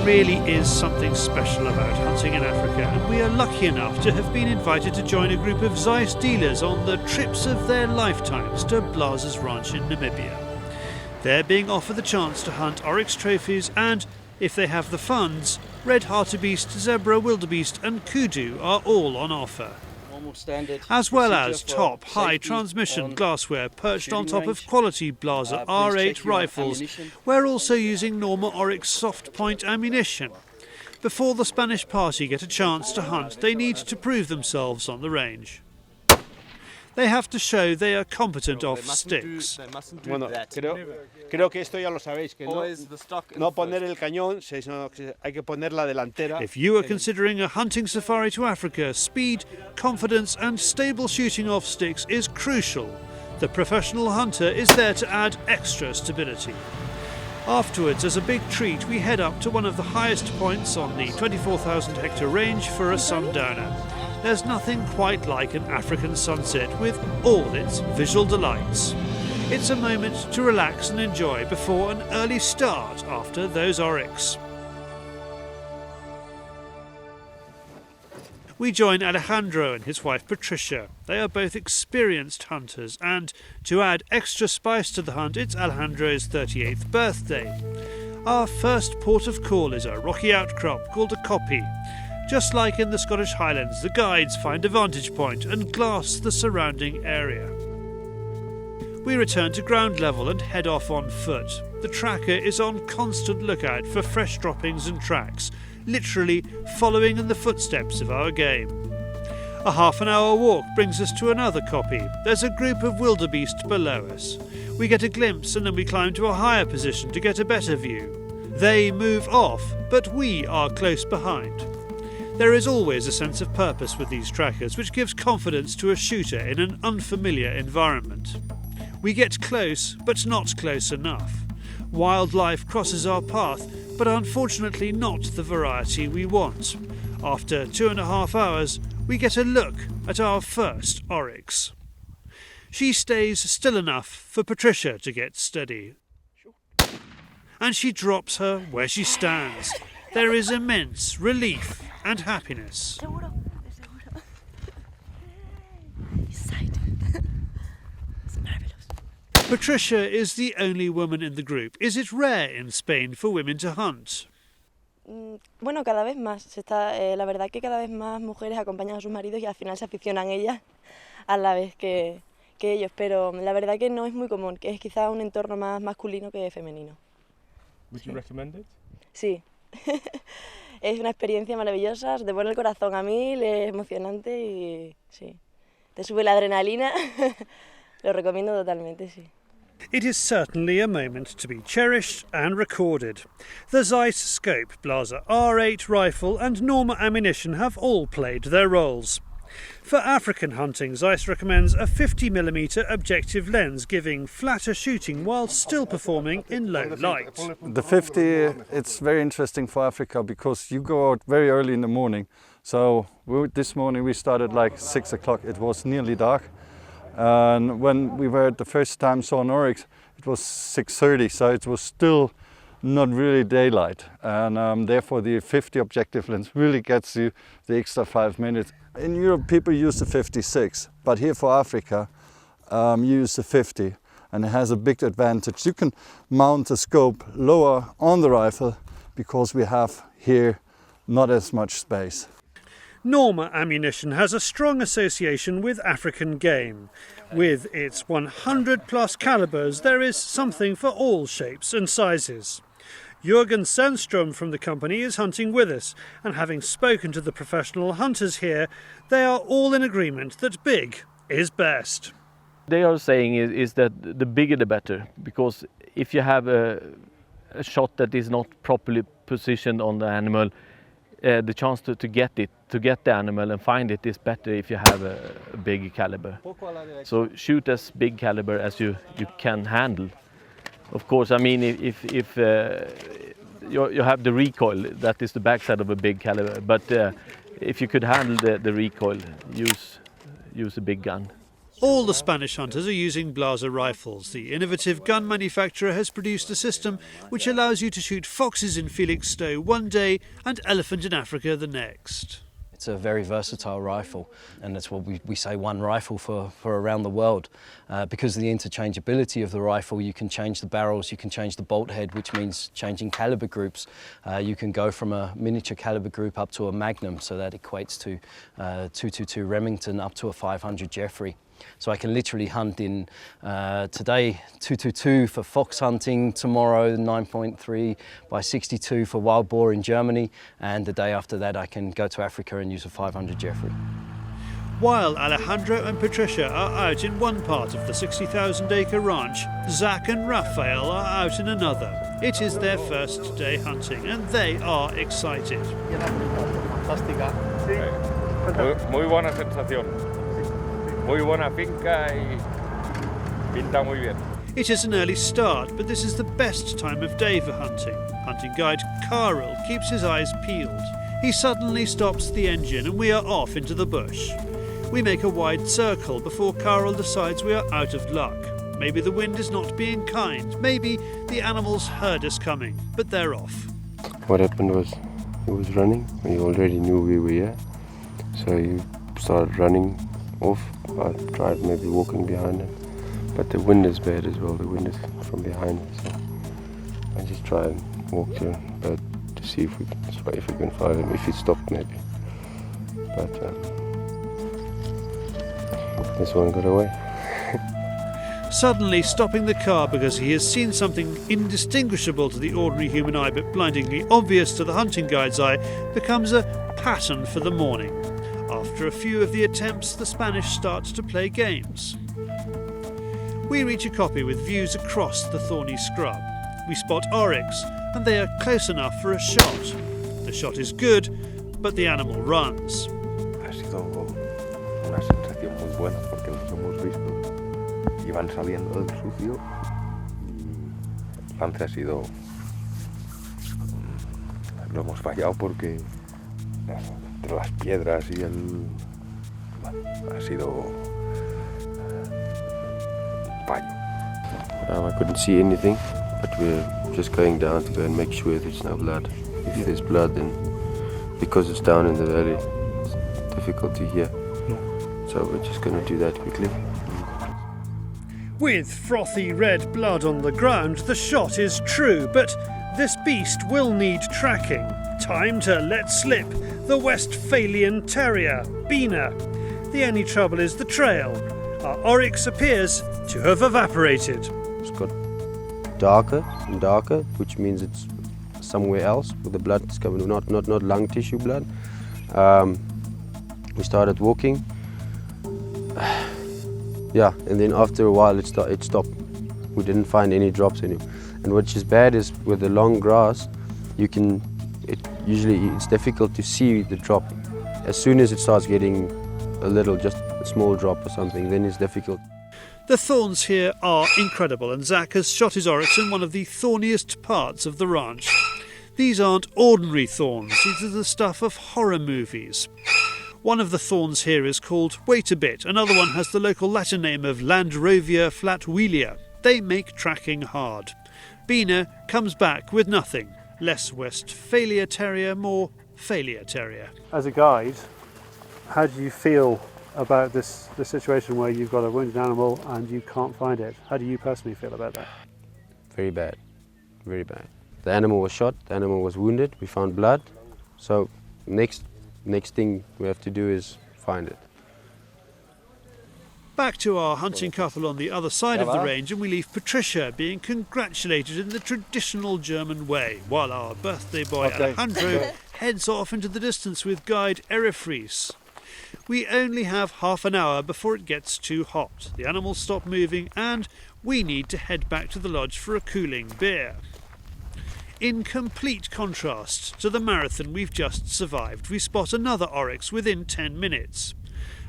really is something special about hunting in Africa, and we are lucky enough to have been invited to join a group of Zeiss dealers on the trips of their lifetimes to Blaser's ranch in Namibia. They're being offered the chance to hunt Oryx trophies and, if they have the funds, red hartebeest, zebra, wildebeest and kudu are all on offer. As well as top high transmission glassware perched on top of quality Blaser R8 rifles. We're also using Norma Oryx soft point ammunition. Before the Spanish party get a chance to hunt, they need to prove themselves on the range. They have to show they are competent off sticks. Bueno, creo que esto ya lo sabéis, que no poner el cañón, sino que hay que poner la delantera. If you are considering a hunting safari to Africa, speed, confidence and stable shooting off sticks is crucial. The professional hunter is there to add extra stability. Afterwards, as a big treat, we head up to one of the highest points on the 24,000 hectare range for a sundowner. There's nothing quite like an African sunset with all its visual delights. It's a moment to relax and enjoy before an early start after those Oryx. We join Alejandro and his wife Patricia. They are both experienced hunters, and to add extra spice to the hunt, it's Alejandro's 38th birthday. Our first port of call is a rocky outcrop called a kopje. Just like in the Scottish Highlands, the guides find a vantage point and glass the surrounding area. We return to ground level and head off on foot. The tracker is on constant lookout for fresh droppings and tracks, literally following in the footsteps of our game. A half-an-hour walk brings us to another kopje. There's a group of wildebeest below us. We get a glimpse and then we climb to a higher position to get a better view. They move off, but we are close behind. There is always a sense of purpose with these trackers, which gives confidence to a shooter in an unfamiliar environment. We get close, but not close enough. Wildlife crosses our path, but unfortunately not the variety we want. After 2.5 hours, we get a look at our first Oryx. She stays still enough for Patricia to get steady. And she drops her where she stands. There is immense relief and happiness. Patricia is the only woman in the group. Is it rare in Spain for women to hunt? Bueno, cada vez más. La verdad que cada vez más mujeres acompañan a sus maridos y al final se aficionan ellas a la vez que ellos. Pero la verdad que no es muy común, que es quizá un entorno más masculino que femenino. Would you recommend it? Sí. Es una experiencia maravillosa, te pone el corazón a mil, es emocionante y sí, te sube la adrenalina. Lo recomiendo totalmente, sí. It is certainly a moment to be cherished and recorded. The Zeiss scope, Blaser R8 rifle and Norma ammunition have all played their roles. For African hunting, Zeiss recommends a 50mm objective lens, giving flatter shooting while still performing in low light. The 50, it's very interesting for Africa because you go out very early in the morning. So this morning we started like 6 o'clock, it was nearly dark. And when we were the first time saw an Oryx, it was 6:30, so it was still not really daylight. And therefore the 50 objective lens really gets you the extra 5 minutes. In Europe, people use the 56, but here for Africa, you use the 50, and it has a big advantage. You can mount the scope lower on the rifle because we have here not as much space. Norma ammunition has a strong association with African game. With its 100+ calibers, there is something for all shapes and sizes. Jürgen Sandström from the company is hunting with us, and having spoken to the professional hunters here, they are all in agreement that big is best. They are saying is that the bigger the better, because if you have a shot that is not properly positioned on the animal, the chance to get the animal and find it is better if you have a big caliber. So shoot as big caliber as you can handle. Of course, I mean, if you have the recoil, that is the backside of a big caliber. But if you could handle the recoil, use a big gun. All the Spanish hunters are using Blaser rifles. The innovative gun manufacturer has produced a system which allows you to shoot foxes in Felixstowe one day and elephant in Africa the next. It's a very versatile rifle, and that's what we say, one rifle for around the world. Because of the interchangeability of the rifle, you can change the barrels, you can change the bolt head, which means changing caliber groups. You can go from a miniature caliber group up to a Magnum, so that equates to 222 Remington up to a 500 Jeffrey. So I can literally hunt in today 222 for fox hunting, tomorrow 9.3 by 62 for wild boar in Germany, and the day after that I can go to Africa and use a 500 Jeffrey. While Alejandro and Patricia are out in one part of the 60,000-acre ranch, Zach and Raphael are out in another. It is their first day hunting and they are excited. Muy buena sensación. Muy buena finca y pinta muy bien. It is an early start, but this is the best time of day for hunting. Hunting guide Carl keeps his eyes peeled. He suddenly stops the engine and we are off into the bush. We make a wide circle before Carl decides we are out of luck. Maybe the wind is not being kind. Maybe the animals heard us coming, but they're off. What happened was he was running. He already knew we were here, so he started running off. I tried maybe walking behind him, but the wind is bad as well. The wind is from behind me, so I just try and walk to him, but to see if we can find him, if he stopped maybe. But this one got away. Suddenly stopping the car because he has seen something indistinguishable to the ordinary human eye but blindingly obvious to the hunting guide's eye becomes a pattern for the morning. After a few of the attempts, the Spanish start to play games. We reach a copy with views across the thorny scrub. We spot Oryx, and they are close enough for a shot. The shot is good, but the animal runs. Ha sido una sensación muy buena porque los hemos visto y van saliendo del sucio. El lance ha sido... Lo hemos fallado porque entre las piedras y el... ha sido fallo. I couldn't see anything, but we're just going down to go and make sure there's no blood. If there's blood, then because it's down in the valley, it's difficult to hear. So we're just going to do that quickly. With frothy red blood on the ground, the shot is true, but this beast will need tracking. Time to let slip the Westphalian Terrier, Bina. The only trouble is the trail. Our Oryx appears to have evaporated. It's got darker and darker, which means it's somewhere else where the blood is coming, not lung tissue blood. We started walking. Yeah, and then after a while it stopped. We didn't find any drops anymore. And which is bad is with the long grass, usually it's difficult to see the drop. As soon as it starts getting a little, just a small drop or something, then it's difficult. The thorns here are incredible, and Zach has shot his Oryx in one of the thorniest parts of the ranch. These aren't ordinary thorns, these are the stuff of horror movies. One of the thorns here is called Wait a Bit, another one has the local Latin name of Landrovia flatwheelia. They make tracking hard. Bina comes back with nothing. Less Westphalia Terrier, more Failure Terrier. As a guide, how do you feel about the situation where you've got a wounded animal and you can't find it? How do you personally feel about that? Very bad, very bad. The animal was shot, the animal was wounded, we found blood. So next thing we have to do is find it. Back to our hunting couple on the other side of the range, and we leave Patricia being congratulated in the traditional German way, while our birthday boy Alejandro heads off into the distance with guide Erefries. We only have half an hour before it gets too hot. The animals stop moving and we need to head back to the lodge for a cooling beer. In complete contrast to the marathon we've just survived, we spot another Oryx within 10 minutes.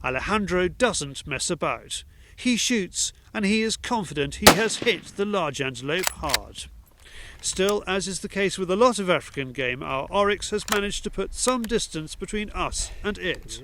Alejandro doesn't mess about. He shoots and he is confident he has hit the large antelope hard. Still, as is the case with a lot of African game, our Oryx has managed to put some distance between us and it.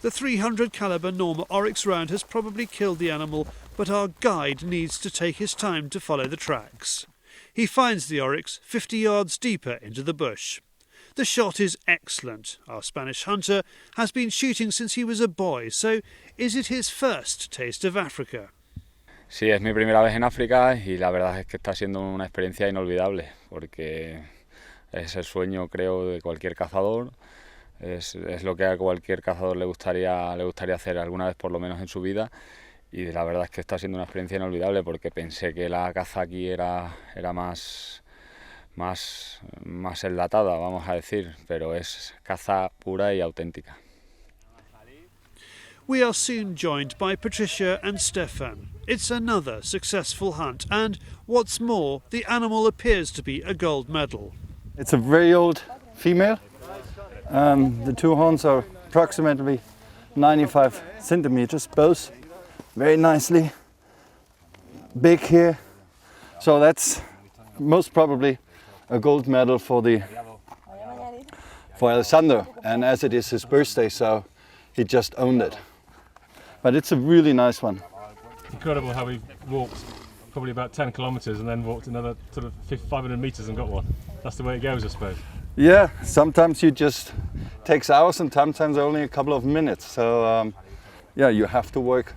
The 300 caliber Norma Oryx round has probably killed the animal, but our guide needs to take his time to follow the tracks. He finds the Oryx 50 yards deeper into the bush. The shot is excellent. Our Spanish hunter has been shooting since he was a boy, so is it his first taste of Africa? Sí, es mi primera vez en África y la verdad es que está siendo una experiencia inolvidable porque es el sueño, creo, de cualquier cazador. Es lo que a cualquier cazador le gustaría hacer alguna vez por lo menos en su vida, y la verdad es que está siendo una experiencia inolvidable porque pensé que la caza aquí era más enlatada, vamos a decir, pero es caza pura y auténtica. We are soon joined by Patricia and Stefan. It's another successful hunt, and what's more, the animal appears to be a gold medal. It's a very old female. The two horns are approximately 95 centimeters, both very nicely big here. So that's most probably a gold medal for Alessandro, and as it is his birthday, so he just owned it. But it's a really nice one. Incredible how we walked probably about 10 kilometres and then walked another sort of 500 metres and got one. That's the way it goes, I suppose. Yeah, sometimes you just takes hours and sometimes only a couple of minutes. So yeah, you have to work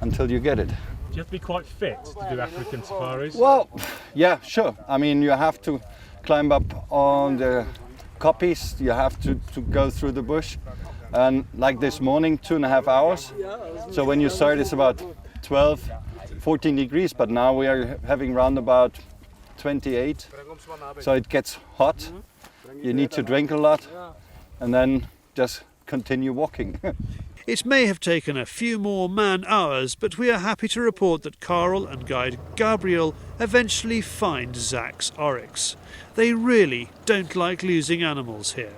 until you get it. Do you have to be quite fit to do African safaris? Well, yeah, sure. I mean, you have to climb up on the koppies, you have to go through the bush. And like this morning, 2.5 hours. So when you start, it's about 12, 14 degrees, but now we are having round about 28. So it gets hot. You need to drink a lot and then just continue walking. It may have taken a few more man-hours, but we are happy to report that Carl and guide Gabriel eventually find Zach's Oryx. They really don't like losing animals here.